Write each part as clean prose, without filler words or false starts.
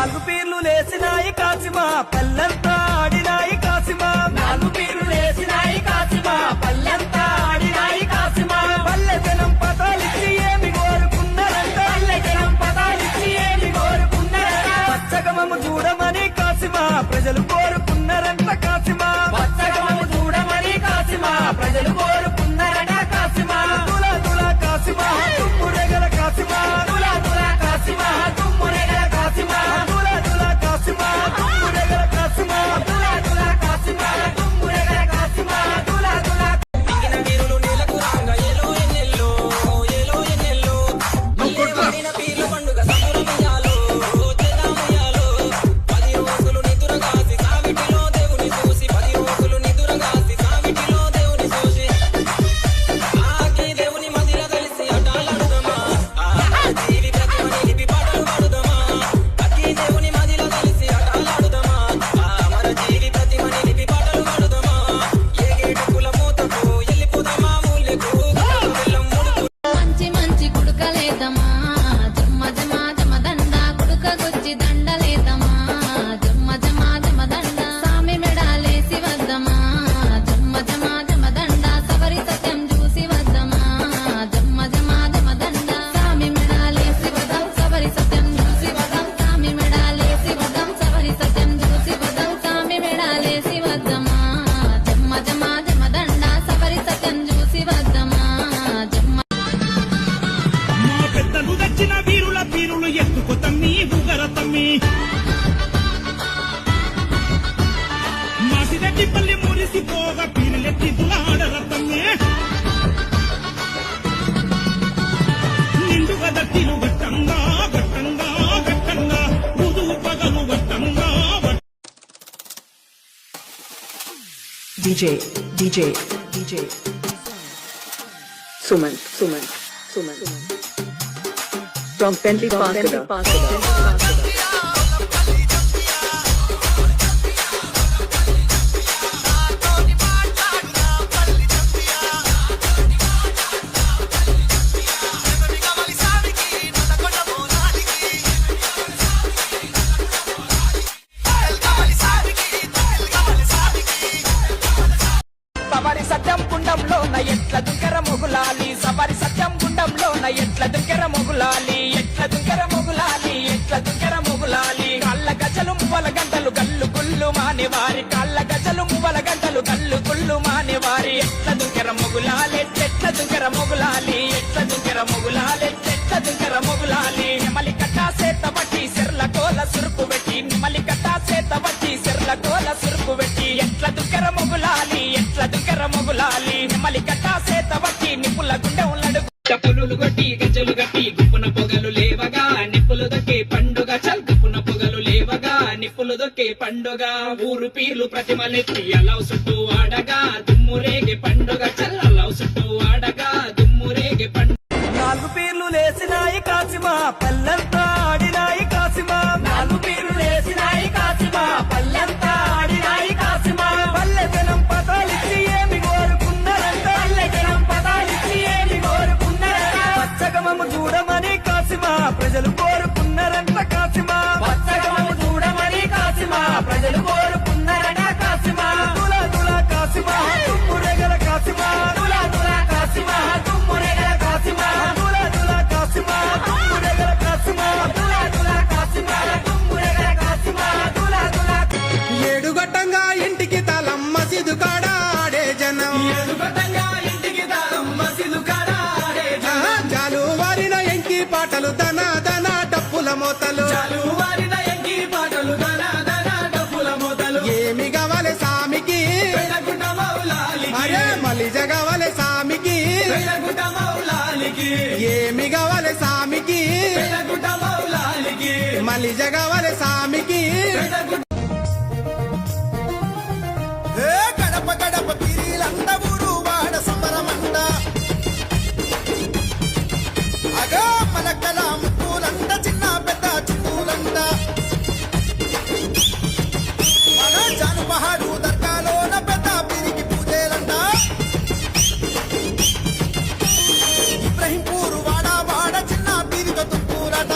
నాలుగు పీర్లు లేసినాయి కాసిమా పల్లెంతా ఆడినాయి కాసిమా నాలుగు పీర్లు లేసినాయి కాసిమా పల్లెంతా ఆడినాయి కాసిమా పల్లె జనం పదాలిచ్చి ఏమి కోరుకున్నారంట పల్లె జనం పదాలిచ్చి ఏమి కోరుకున్నారంట పచ్చగమము చూడమని కాసిమా ప్రజలు కోరుకున్నారంట కాసిమా పచ్చగమము చూడమని కాసిమా ప్రజలు కోరుకున్నారంట కాసిమా తులా తులా కాసిమా తుమ్మురెగల కాసిమా తులా తులా కాసిమా తుమ్మురెగల కాసిమా తులా తులా కాసిమా తుమ్మురెగల కాసిమా తులా తులా కాసిమా తుమ్మురెగల కాసిమా తులా తులా దిగిన వీరులు నేలకు రాంగ ఏలో ఎన్నెల్లో మళ్ళీ పీర్ల పండుగ సంబరమయ్యాలో చేద్దామయ్యాలో 10 రోజులు నిదురగాసి సావిటిలో దేవుని చూసి 10 రోజులు నిదురగాసి సావిటిలో దేవుని చూసి ఆకి దేవుని మదిర కలిసి అటాలాడుదమా జీవి ప్రతిమ నిలిపి పాటలు పాడుదమా అకి దేవుని మదిర కలిసి అటాలాడుదమా మన జీవి ప్రతిమ నిలిపి పాటలు పాడుదమా ఏ గేటు కుల మూతకు వెళ్ళిపోదమా ఊళ్ళకు వెళ్ళం ముడుకు మంచి మంచి కుడుకలేదమా జమ్మ జమ జమ దండ కుడుకగొచ్చి దండలేదమా జమ్మ జమ జమ దండ సామి మెడాలేసి వద్దమా జమ్మ జమ జమ దండ సవరి సత్యం చూసి వద్దమా జమ్మ జమ జమ దండ సామి మెడాలేసి వదం సవరి సత్యం చూసి వదం సామి మెడాలేసి వదం సవరి సత్యం చూసి వదం సామి మెడాలేసి వద్దమా జమ్మ జమ జమ దండ సవరి సత్యం చూసి వద్దమా జమ్మ మా పెద్దలు తెచ్చిన వీరుల పీరులు ఎత్తుకు తమ్మి ఊగర తమ్మి మాసిరెడ్డి పల్లి మురిసిపోగా పీరులెత్తి దులాడర తమ్మి నిండుగా దట్టిలు గట్టంగా గట్టంగా గట్టంగా ఉదువు పగలు గట్టంగా DJ Suman from Penley Park. సవారి సత్యం గుండంలో ఎట్ల దుంకర మొగులాలి సవారి సత్యం గుండంలో ఎట్ల దుంకర మొగులాలి ఎట్ల దుంకర మొగులాలి ఎట్ల దుంకర మొగులాలి కాళ్ళ గజలు మువ్వల గంటలు గల్లు గుల్లు మానేవారి కాళ్ళ గజలు మువ్వల గంటలు గల్లు గుల్లు మానేవారి ఎట్ల దుంకర మొగులాలి ఎట్ల దుంకర మొగులాలి ఎట్ల దుంకర మొగులాలి ఎట్ల దుంకర మొగులాలి నెమలి కట్టా సేత బట్టి సెర్ల కోల సురుకు పెట్టి నెమలి కట్టా సేత బట్టి సెర్ల కోల సురుకు పెట్టి ఎట్ల దుంకర మొగులాలి ఎట్ల దుంకర మొగులాలి నెమలి కట్టా సేత బట్టి నిప్పుల గుండె ఉన్నడు పులులు కొట్టి గజ్జలు గట్టి గుప్పున పొగలు లేవగా నిప్పులు దొక్కే పండుగ చల్ గుప్పున పొగలు లేవగా నిప్పులు దొక్కే పండుగ ఊరు పీర్లు ప్రతిమలెత్తి అలవు చుట్టూ ఆడగా దుమ్మురేగే పండుగ చల్ అలవు చుట్టూ ఆడగా దుమ్మురేగే పండుగ నాలుగు పీర్లు లేసినాయి కాసిమా పల్లెంతా ఆడినాయి కాసిమా నాలుగు పీర్లు లేసినాయి కాసిమా పల్లెంతా ఆడినాయి కాసిమా పల్లె జనం పదాలిచ్చి ఏమి కోరుకున్నారంట పల్లె జనం పదాలిచ్చి ఏమి కోరుకున్నారంట పచ్చగమము చూడమని కాసిమా ప్రజలు కోరుకున్నారంట కాసిమా పచ్చగమము చూడమని కాసిమా ప్రజలు కోరుకున్నారంట కాసిమా తులా తులా కాసిమా తుమ్మురెగల కాసిమా తులా తులా కాసిమా తుమ్మురెగల కాసిమా తులా తులా కాసిమా తుమ్మురెగల కాసిమా తులా తులా కాసిమా తుమ్మురెగల కాసిమా తులా తులా ఏడుగొట్టంగా ఇంటికి తాళం మసీదు కాడ ఆడే జనం ఏడుగొట్టంగా ఇంటికి తాళం మసీదు కాడ ఆడే జనం చాలు వారిన ఎంకి పాటలు దన దన డప్పుల మోతలు చాలు వారిన ఎంకి పాటలు దన దన డప్పుల మోతలు ఏమి కావాలి సామికి వెలగుట మౌలాలికి అరే మలి జగవలే సామికి వెలగుట మౌలాలికి ఏమి కావాలి సామికి వెలగుట మౌలాలికి మలి జగవలే సామికి గడప గడప పిరిలంట ఊరు వాడ సమరమంట అగా పలకల ముక్కులంట చిన్న పెద్ద చుట్టూలంట మన జాను పహాడు దర్గాలోన పెద్ద పిరికి పూజలంట ఇబ్రహీంపూరు వాడ వాడ చిన్న పిరిక తుప్పూరట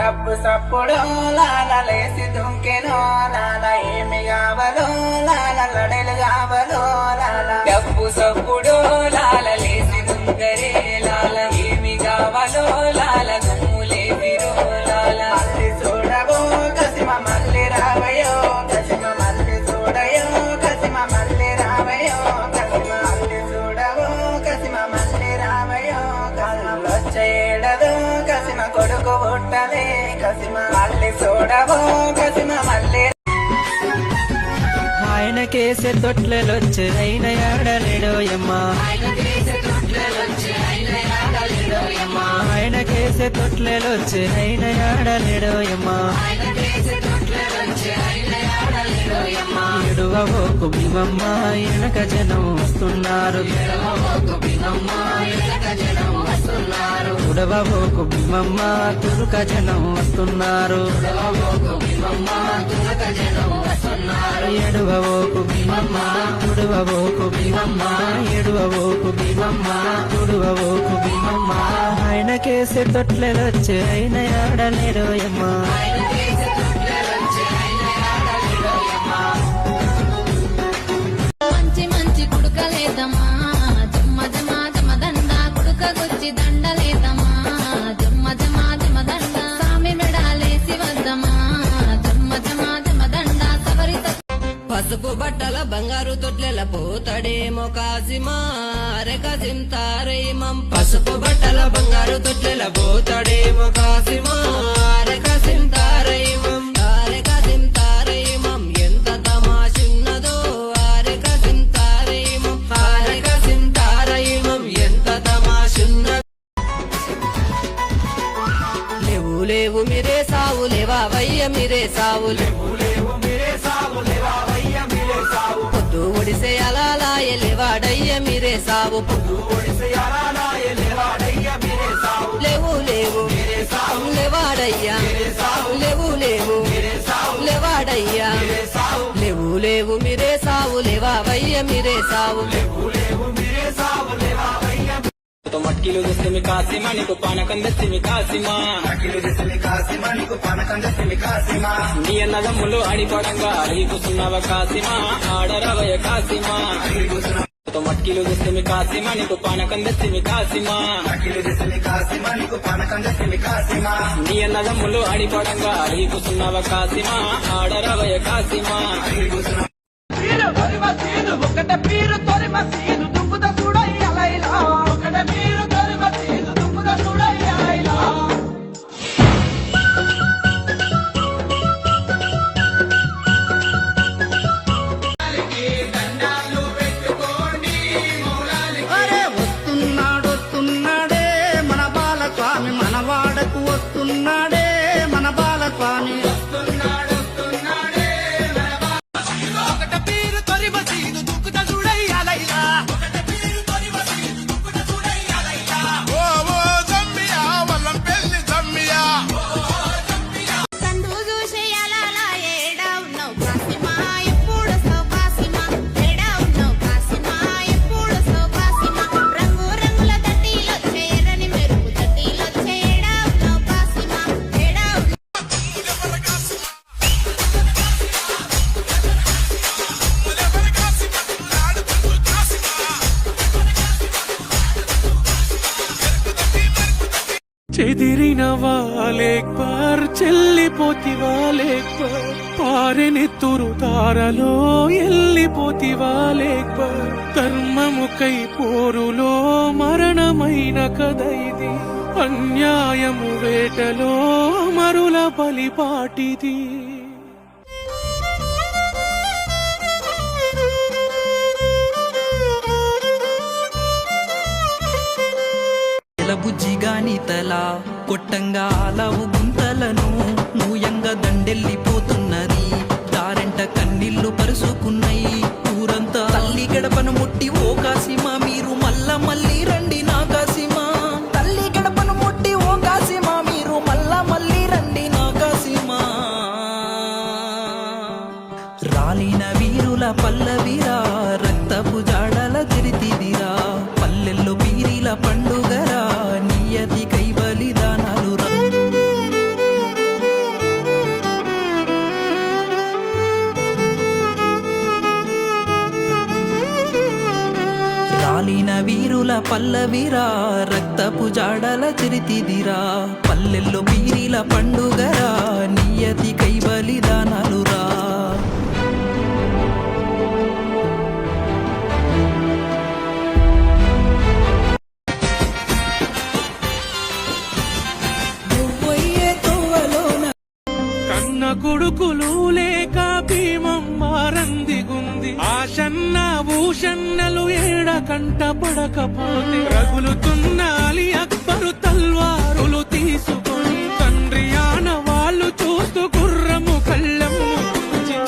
డబ్బు సప్పుడు లాలలేసి దుంకెనో లాల ఏమి కావలో లాల లడలు కావలో లాల డబ్బు సప్పుడు లాలలేసి దుంకరే లాల ఏమి కావలో లాల దుమ్ములేసిరో లాల మల్లి చూడవో కసిమ మల్లి రావయో కసిమ మల్లి చూడయో కసిమ మల్లి రావయో కసిమ మల్లి చూడవో కసిమ మల్లి రావయో వచ్చేడదు కసిమ కొడుకు పుట్టలే కసిమ మల్లి చూడవో కసిమ మల్లి ఆయన కేసే తొట్లెలొచ్చు అయిన ఆడలేడోయమ్మా ఆయన కేసే తొట్లెలొచ్చు అయిన ఆడలేడోయమ్మా ఎడువబోకు భీమమ్మ వెనక జనం వస్తున్నారు ఉడవబోకు భీమమ్మ తురుక జనం వస్తున్నారు ఎడువబోకు భీమమ్మ తుడువబోకు భీమమ్మ ఎడువబోకు భీమమ్మ తుడువబోకు భీమమ్మ ఆయన కేసే తొట్లెలొచ్చు అయిన ఆడలేడోయమ్మా మంచి మంచి కుడుకలేదమ్మా జమ్మ జమ జమ దండ కుడుకగొచ్చి దండలేదమ్మా జమ్మ జమ జమ దండ సామి మెడాలేసి వద్దమ్మా జమ్మ జమ జమ దండ సవరిత పసుపు బట్టల బంగారు తొట్లెల పోతాడేమో కాసిమా అరె కసిం తారైమం పసుపు బట్టల బంగారు తొట్లెల పోతాడేమో కాసిమా అరె కసిం తారైమం అరె కసిం తారైమం ఎంత తమాషున్నదో అరె కసిం తారైమం అరె కసిం తారైమం ఎంత తమాషున్నదో లేవు లేవు మీరే సావు లేవా వయ్య మీరే సావు పొద్దు ఒడిసే అలాలాయ లేవాడయ్య మీరే సావు లేవు లేవు లేవాడయ్యా లేవు లేవు లేవాడయ్యా లేవు లేవు మీరే సావు లేవావయ్య మీరే సావు तो मटकीलो जैसे में कासिमा निको पानकं जैसे में कासिमा నీ అన్నదమ్ములు ఆడిపడంగా అడిగిస్తున్నావ కాసిమా ఆడరవయ కాసిమా तो मटकीलो जैसे में कासिमा निको पानकं जैसे में कासिमा నీ అన్నదమ్ములు ఆడిపడంగా అడిగిస్తున్నావ కాసిమా ఆడరవయ కాసిమా ఒకట పీరు తొరి మసీదు దుంపుద చూడయ్యలైలా ఒకట పీరు తొరి మసీదు దుంపుద చూడయ్యలైలా అరే వస్తున్నాడే మన బాలస్వామి మన వాడకు వస్తున్నాడే మన బాలస్వామి ఒకట పీరు తొరి మసీదు దుంపుద చూడయ్యలైలా కండు చూసి అలా ఏడా ఉన్నావు కాసిమా ఎప్పుడు సౌ కాసిమా ఏడా ఉన్నావు కాసిమా ఎప్పుడు సౌ కాసిమా రంగు రంగుల తట్టిలొచ్చే ఎర్రని మెరుపు తట్టిలొచ్చే ఏడా ఉన్నావు కాసిమా ఏడా చెదిరిన వాలేక్ బార్ చెల్లిపోతివా లేక్ బార్ పారెనెత్తురు తారలో ఎల్లిపోతివా లేక్ బార్ ధర్మముకై పోరులో మరణమైన కదైది అన్యాయము వేటలో అమరుల బలిపాటిది బుజ్జిగాని తల కొట్టంగా ఆలవు గుంతలను మూయంగా దండెల్లిపోతున్నది దారెంట కన్నీళ్లు పరుసుకున్నాయి ఊరంతా తల్లి గడపను ముట్టి ఓ కాసిమా మీరు మళ్ళీ రండి నా కాసిమా తల్లి గడపను ముట్టి ఓ కాసిమా మీరు మళ్ళీ రండి నా కాసిమా రాలిన వీరుల పల్లవిరా రక్తపు జాడల తిరితిదిరా పల్లెల్లో పీరిల పండుగరా నియతి కై బలిదానాలు పల్లవిరా రక్తపు జాడల చరితిదిరా పల్లెల్లో పీరిల పండుగరా నియతి కై బలిదానాలురా కన్న కొడుకులు లేక భీమం మారందిగుంది ఆశన్న భూషన్నలు ఏడ కంట పడకపోతే రగులుతున్న అలీ అక్బరు తల్వారులు తీసుకొని తండ్రి ఆన వాళ్ళు చూస్తూ గుర్రము కళ్ళము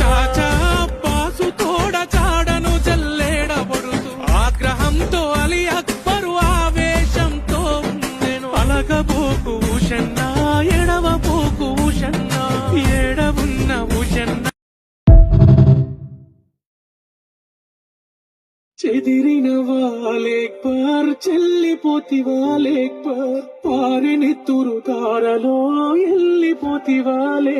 చాచా అబ్బాసు తోడ చాడను జల్లేడబడుతూ ఆగ్రహంతో అలీ అక్బరు ఆవేశంతో ఉండెను అలగబోకు ఉషన్న ఎడవబోకు ఉషన్న ఏడవున్న ఉషన్న చెదిరిన వాలేక్బార్ చెల్లిపోతివాలేక్బార్ పారినిత్తురు తారలో ఎల్లిపోతివాలే